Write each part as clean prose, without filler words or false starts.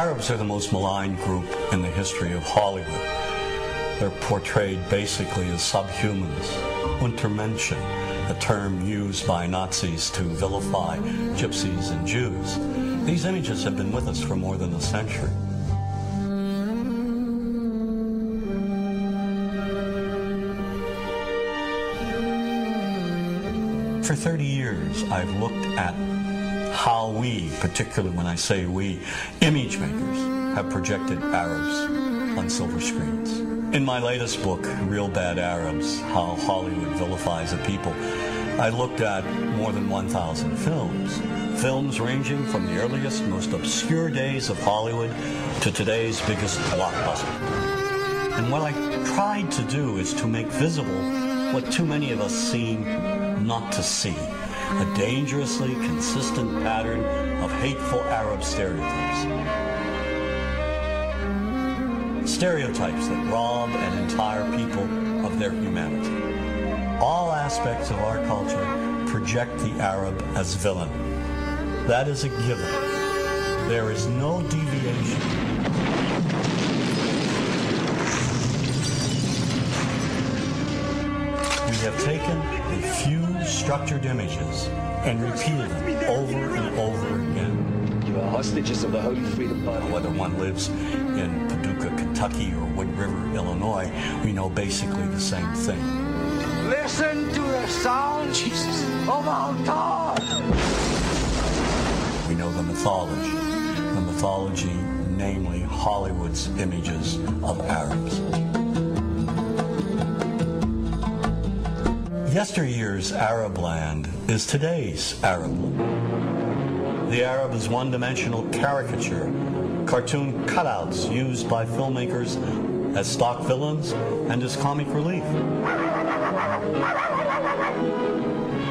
Arabs are the most maligned group in the history of Hollywood. They're portrayed basically as subhumans. Untermenschen, a term used by Nazis to vilify gypsies and Jews. These images have been with us for more than a century. For 30 years, I've looked at how we, particularly when I say we, image makers, have projected Arabs on silver screens. In my latest book, Real Bad Arabs, How Hollywood Vilifies a People, I looked at more than 1,000 films. Films ranging from the earliest, most obscure days of Hollywood to today's biggest blockbuster. And what I tried to do is to make visible what too many of us seem not to see. A dangerously consistent pattern of hateful Arab stereotypes. Stereotypes that rob an entire people of their humanity. All aspects of our culture project the Arab as villain. That is a given. There is no deviation. We have taken a few structured images and repeated them over and over again. You are hostages of the Holy Freedom Party. Whether one lives in Paducah, Kentucky, or Wood River, Illinois, we know basically the same thing. Listen to the sound of our God. We know the mythology, namely Hollywood's images of Arabs. Yesteryear's Arab land is today's Arab land. The Arab is one-dimensional caricature, cartoon cutouts used by filmmakers as stock villains and as comic relief.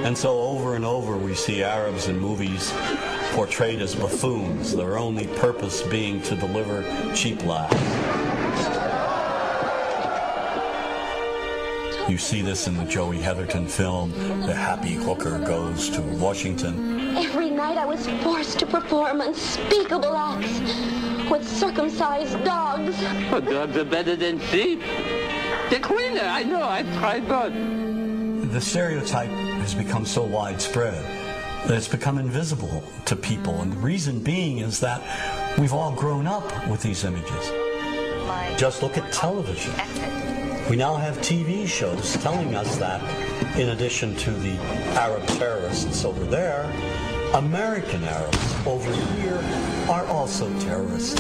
And so over and over we see Arabs in movies portrayed as buffoons, their only purpose being to deliver cheap laughs. You see this in the Joey Heatherton film, The Happy Hooker Goes to Washington. Every night I was forced to perform unspeakable acts with circumcised dogs. Oh, dogs are better than sheep. They're cleaner, I know, I've tried both. The stereotype has become so widespread that it's become invisible to people. And the reason being is that we've all grown up with these images. Just look at television. We now have TV shows telling us that, in addition to the Arab terrorists over there, American Arabs over here are also terrorists.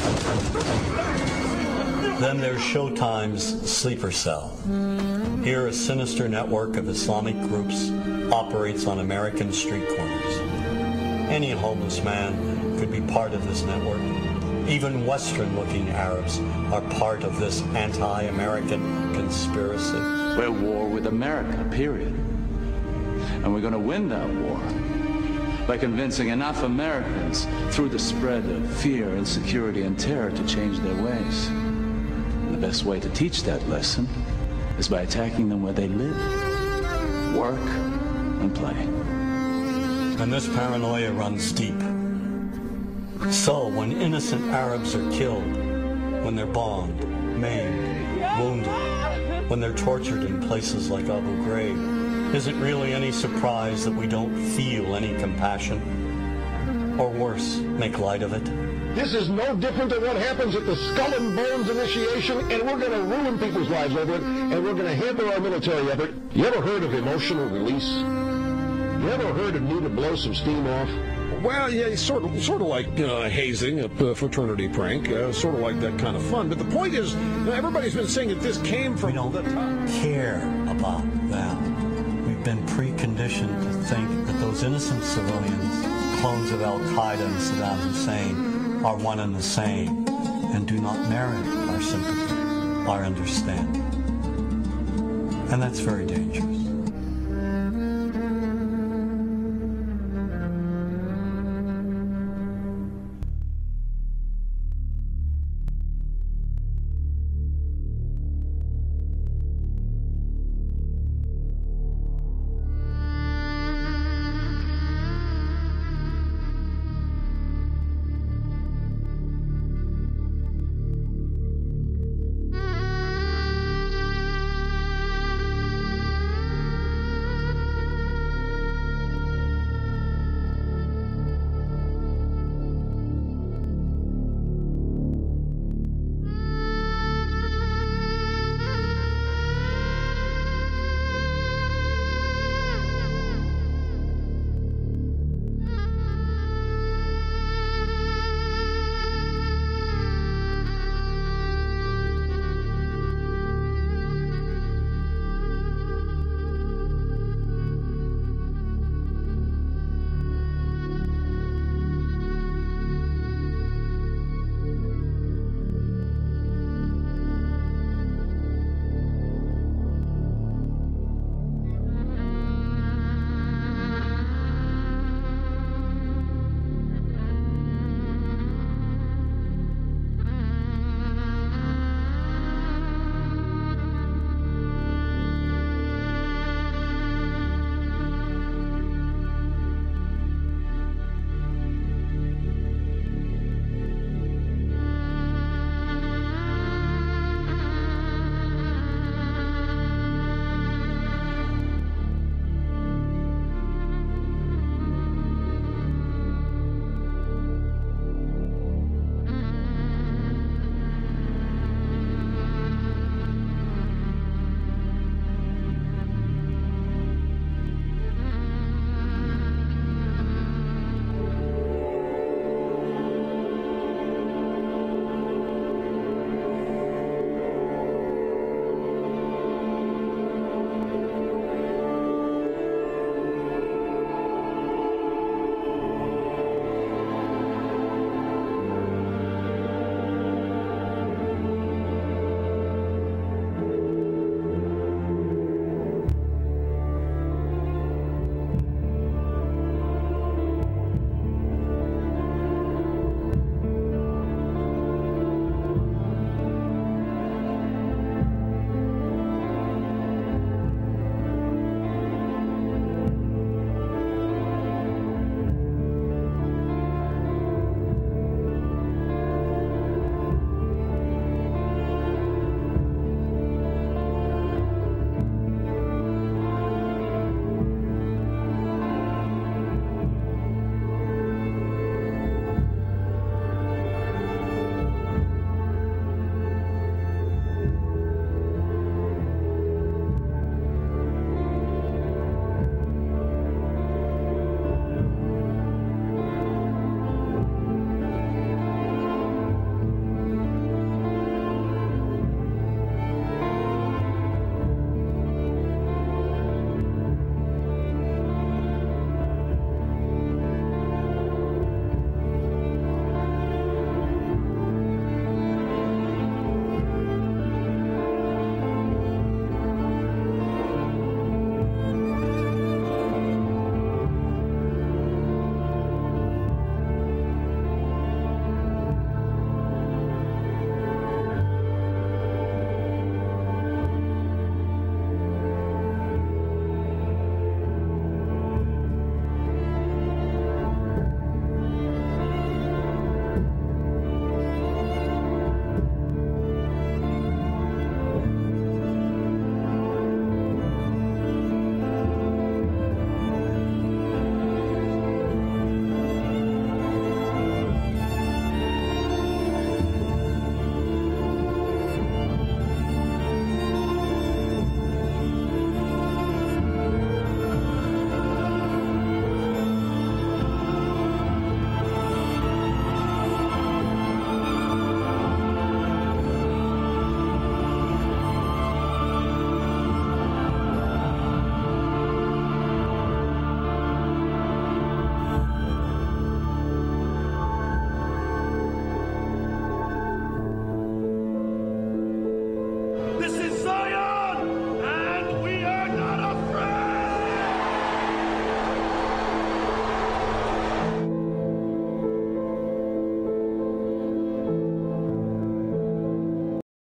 Then there's Showtime's Sleeper Cell. Here, a sinister network of Islamic groups operates on American street corners. Any homeless man could be part of this network. Even Western-looking Arabs are part of this anti-American conspiracy. We're at war with America, period. And we're going to win that war by convincing enough Americans through the spread of fear, insecurity, and terror to change their ways. And the best way to teach that lesson is by attacking them where they live, work, and play. And this paranoia runs deep. So when innocent Arabs are killed, when they're bombed, maimed, wounded, when they're tortured in places like Abu Ghraib, is it really any surprise that we don't feel any compassion? Or worse, make light of it? This is no different than what happens at the Skull and Bones initiation, and we're going to ruin people's lives over it, and we're going to hamper our military effort. You ever heard of emotional release? You ever heard of need to blow some steam off? Well, yeah, sort of like hazing, a fraternity prank, sort of like that kind of fun. But the point is, everybody's been saying that this came from the top. We don't care about them. We've been preconditioned to think that those innocent civilians, clones of Al-Qaeda and Saddam Hussein, are one and the same and do not merit our sympathy, our understanding. And that's very dangerous.